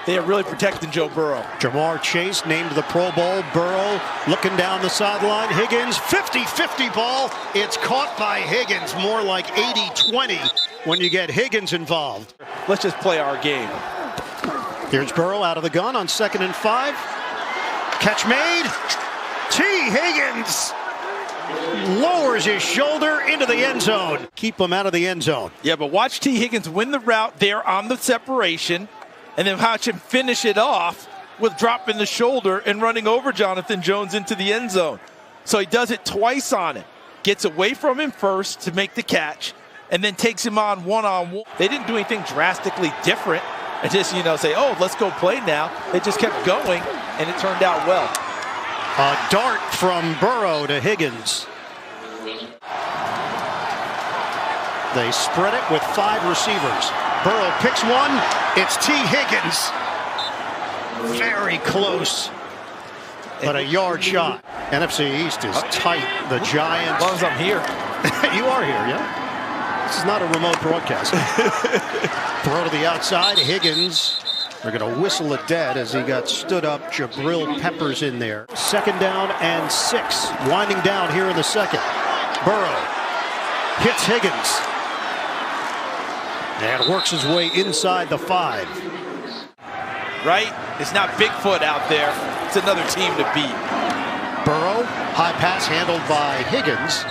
they are really protecting Joe Burrow. Ja'Marr Chase named to the Pro Bowl. Burrow looking down the sideline. Higgins, 50-50 ball. It's caught by Higgins, more like 80-20 when you get Higgins involved. Let's just play our game. Here's Burrow out of the gun on 2nd and 5. Catch made. T. Higgins lowers his shoulder into the end zone. Keep him out of the end zone. Yeah, but watch T. Higgins win the route there on the separation, and then watch him finish it off with dropping the shoulder and running over Jonathan Jones into the end zone. So he does it twice on it. Gets away from him first to make the catch, and then takes him on one-on-one. They didn't do anything drastically different. And just, say, oh, let's go play now. They just kept going, and it turned out well. A dart from Burrow to Higgins. They spread it with 5 receivers. Burrow picks one. It's T. Higgins. Very close, but a yard shot. NFC East is tight. The Giants. As long as I'm here. You are here, yeah? This is not a remote broadcast. Throw to the outside. Higgins. They're going to whistle it dead as he got stood up. Jabril Peppers in there. 2nd down and 6. Winding down here in the 2nd. Burrow hits Higgins. And works his way inside the 5. Right? It's not Bigfoot out there. It's another team to beat. Burrow, high pass handled by Higgins.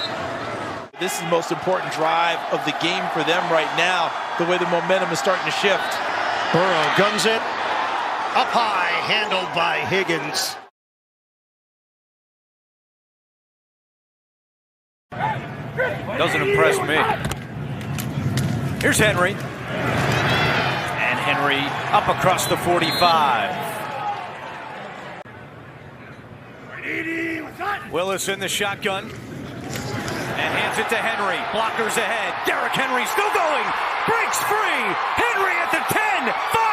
This is the most important drive of the game for them right now, the way the momentum is starting to shift. Burrow guns it. Up high, handled by Higgins. Doesn't impress me. Here's Henry. And Henry up across the 45. Willis in the shotgun. And hands it to Henry. Blockers ahead. Derrick Henry still going. Breaks free. Henry at the 10. 5.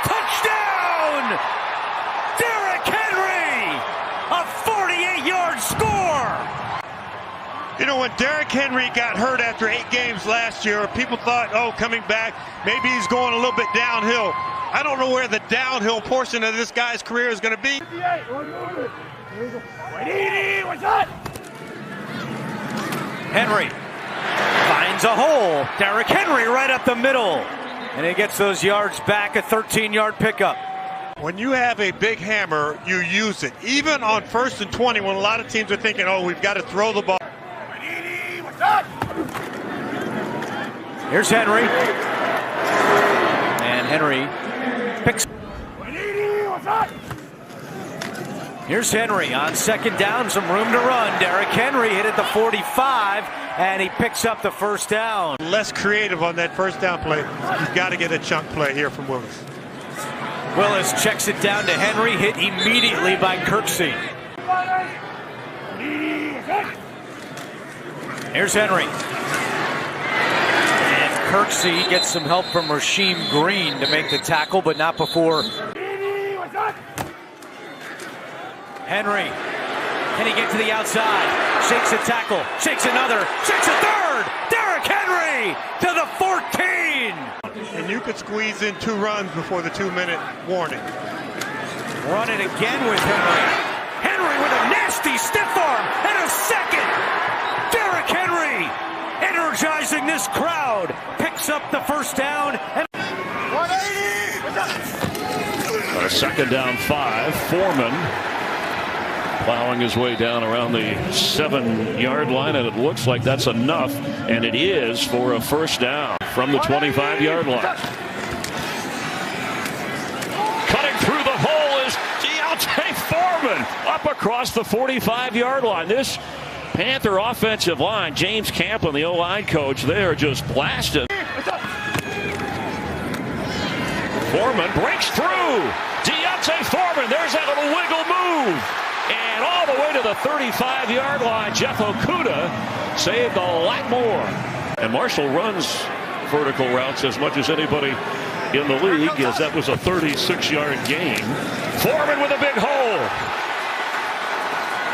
Touchdown! Derrick Henry! A 48-yard score! You know, when Derrick Henry got hurt after 8 games last year, people thought, oh, coming back, maybe he's going a little bit downhill. I don't know where the downhill portion of this guy's career is going to be. Henry finds a hole. Derrick Henry right up the middle. And he gets those yards back, a 13-yard pickup. When you have a big hammer, you use it. Even on 1st and 20, when a lot of teams are thinking, oh, we've got to throw the ball. Here's Henry. And Henry picks. Here's Henry on 2nd down, some room to run. Derrick Henry hit at the 45, and he picks up the 1st down. Less creative on that 1st down play. He's got to get a chunk play here from Willis. Willis checks it down to Henry, hit immediately by Kirksey. Here's Henry. And Kirksey gets some help from Rasheem Green to make the tackle, but not before. Henry, can he get to the outside? Shakes a tackle, shakes another, shakes a third! Derrick Henry to the 14! And you could squeeze in 2 runs before the 2-minute warning. Run it again with Henry. Henry with a nasty stiff arm and a 2nd! Derrick Henry energizing this crowd. Picks up the 1st down. And a 2nd down 5. Foreman plowing his way down around the 7-yard line, and it looks like that's enough, and it is for a 1st down from the 25-yard line. Cutting through the hole is D'Onta Foreman up across the 45-yard line. This Panther offensive line, James Camplin, the O-line coach, they are just blasted. Foreman breaks through. D'Onta Foreman, there's that little wiggle move. And all the way to the 35-yard line, Jeff Okudah saved a lot more. And Marshall runs vertical routes as much as anybody in the league, as that was a 36-yard gain. Foreman with a big hole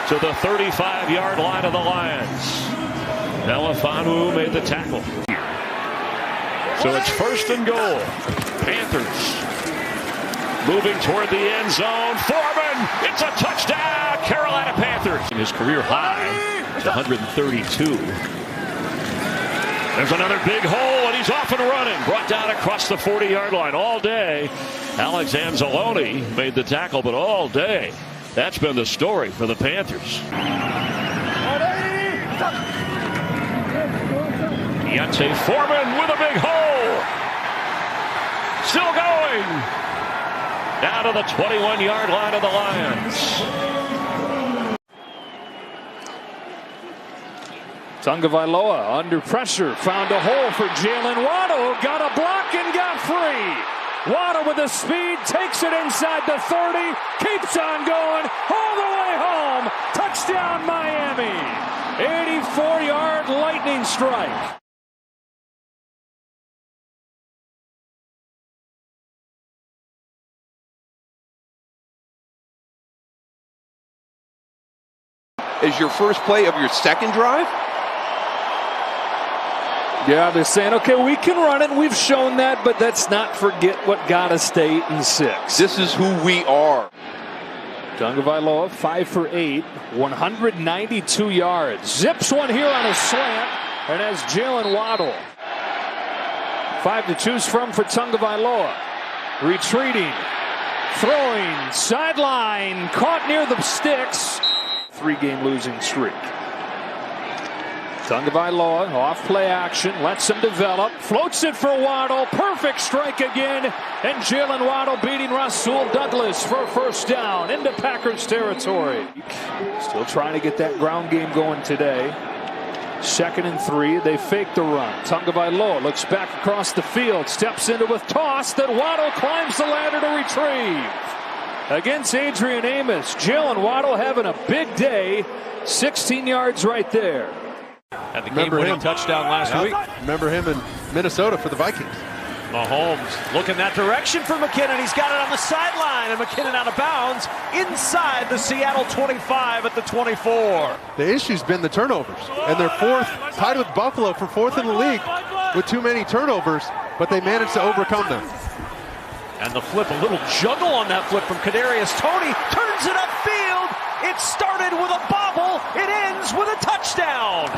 to the 35-yard line of the Lions. Melifonwu made the tackle. So it's 1st and goal. Panthers Moving toward the end zone. Foreman, it's a touchdown, Carolina Panthers. In his career high to 132. There's another big hole, and he's off and running. Brought down across the 40-yard line all day. Alex Anzalone made the tackle, but all day, that's been the story for the Panthers. Deontay Foreman with a big hole. Still going. Down to the 21-yard line of the Lions. Tagovailoa under pressure, found a hole for Jalen Waddle, got a block and got free. Waddle with the speed, takes it inside the 30, keeps on going all the way home. Touchdown Miami. 84-yard lightning strike. Is your first play of your second drive? Yeah, they're saying, okay, we can run it, and we've shown that, but let's not forget what got us to 8 and 6. This is who we are. Tagovailoa, 5 for 8, 192 yards. Zips one here on a slant, and has Jalen Waddle. 5 to choose from for Tagovailoa. Retreating, throwing, sideline, caught near the sticks. 3-game losing streak. Tagovailoa off play action, lets him develop, floats it for Waddle, perfect strike again, and Jalen Waddle beating Rasul Douglas for a first down into Packers territory. Still trying to get that ground game going today. 2nd and 3, they fake the run. Tagovailoa looks back across the field, steps into a toss that Waddle climbs the ladder to retrieve. Against Adrian Amos, Jalen Waddle having a big day, 16 yards right there. Had the game-winning touchdown last week. Remember him in Minnesota for the Vikings. Mahomes looking that direction for McKinnon. He's got it on the sideline, and McKinnon out of bounds inside the Seattle 25 at the 24. The issue's been the turnovers, and they're tied with Buffalo for 4th in the league with too many turnovers, but they managed to overcome them. And the flip, a little juggle on that flip from Kadarius Toney, turns it upfield. It started with a bobble. It ends with a touchdown.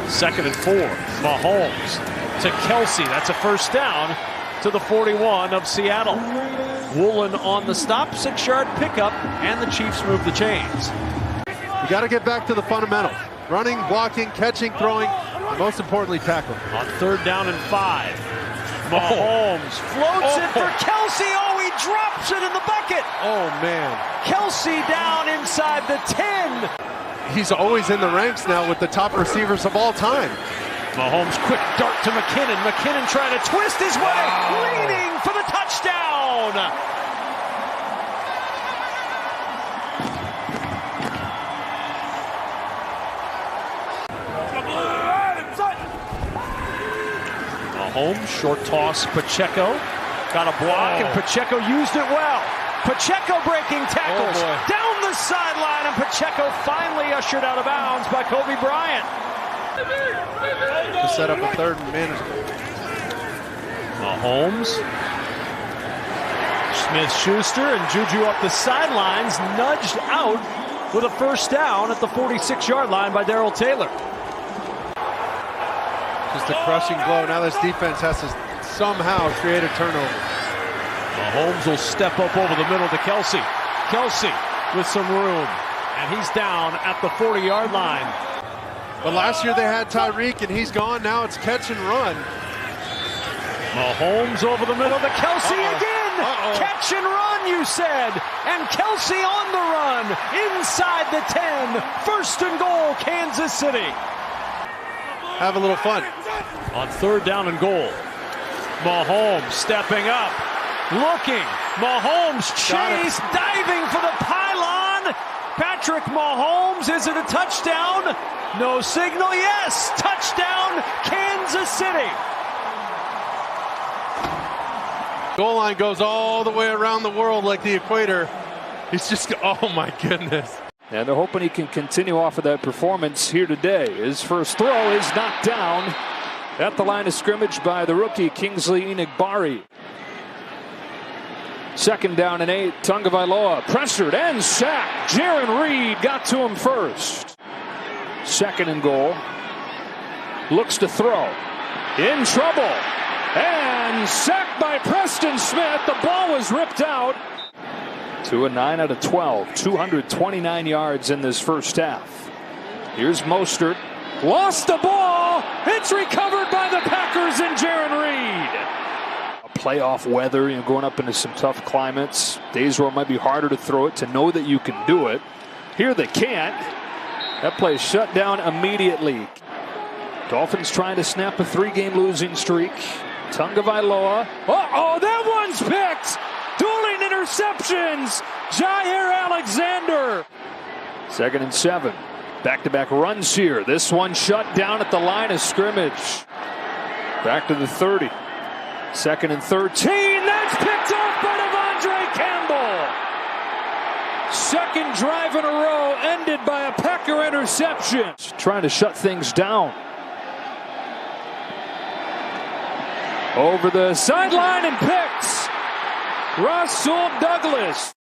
Second and 4. Mahomes to Kelsey. That's a first down to the 41 of Seattle. Woolen on the stop, 6-yard pickup, and the Chiefs move the chains. You got to get back to the fundamentals. Running, blocking, catching, throwing, most importantly, tackling. On 3rd down and 5. Mahomes floats it for Kelsey. Oh, he drops it in the bucket. Oh, man. Kelsey down inside the 10. He's always in the ranks now with the top receivers of all time. Mahomes quick dart to McKinnon. McKinnon trying to twist his way, leaning for the touchdown. Mahomes, short toss, Pacheco. Got a block, and Pacheco used it well. Pacheco breaking tackles down the sideline, and Pacheco finally ushered out of bounds by Kobe Bryant. To set up a 3rd and manageable. Mahomes. Smith-Schuster and Juju up the sidelines, nudged out with a first down at the 46-yard line by Darrell Taylor. Just a crushing blow. Now this defense has to somehow create a turnover. Mahomes will step up over the middle to Kelsey. Kelsey with some room, and he's down at the 40-yard line. But last year they had Tyreek, and he's gone. Now it's catch and run. Mahomes over the middle to Kelsey again. Catch and run, you said. And Kelsey on the run inside the 10. 1st and goal, Kansas City. Have a little fun. On 3rd down and goal. Mahomes stepping up. Looking. Mahomes chase, diving for the pylon. Patrick Mahomes, is it a touchdown? No signal, yes. Touchdown, Kansas City. Goal line goes all the way around the world like the equator. He's just, oh my goodness. And they're hoping he can continue off of that performance here today. His first throw is knocked down at the line of scrimmage by the rookie Kingsley Enagbare. 2nd down and 8. Tagovailoa pressured and sacked. Jarran Reed got to him first. 2nd and goal. Looks to throw. In trouble. And sacked by Preston Smith. The ball was ripped out. 2 of 9 out of 12. 229 yards in this first half. Here's Mostert. Lost the ball. It's recovered by the Packers and Jarran Reed. Playoff weather, going up into some tough climates. Days where it might be harder to throw it, to know that you can do it. Here they can't. That play is shut down immediately. Dolphins trying to snap a 3-game losing streak. Tagovailoa. Uh-oh, that one's picked. Dueling interceptions. Jaire Alexander. 2nd and 7. Back-to-back runs here. This one shut down at the line of scrimmage. Back to the 30. 2nd and 13. That's picked off by Devondre Campbell. 2nd drive in a row ended by a Packer interception. Trying to shut things down. Over the sideline and picks. Rasul Douglas.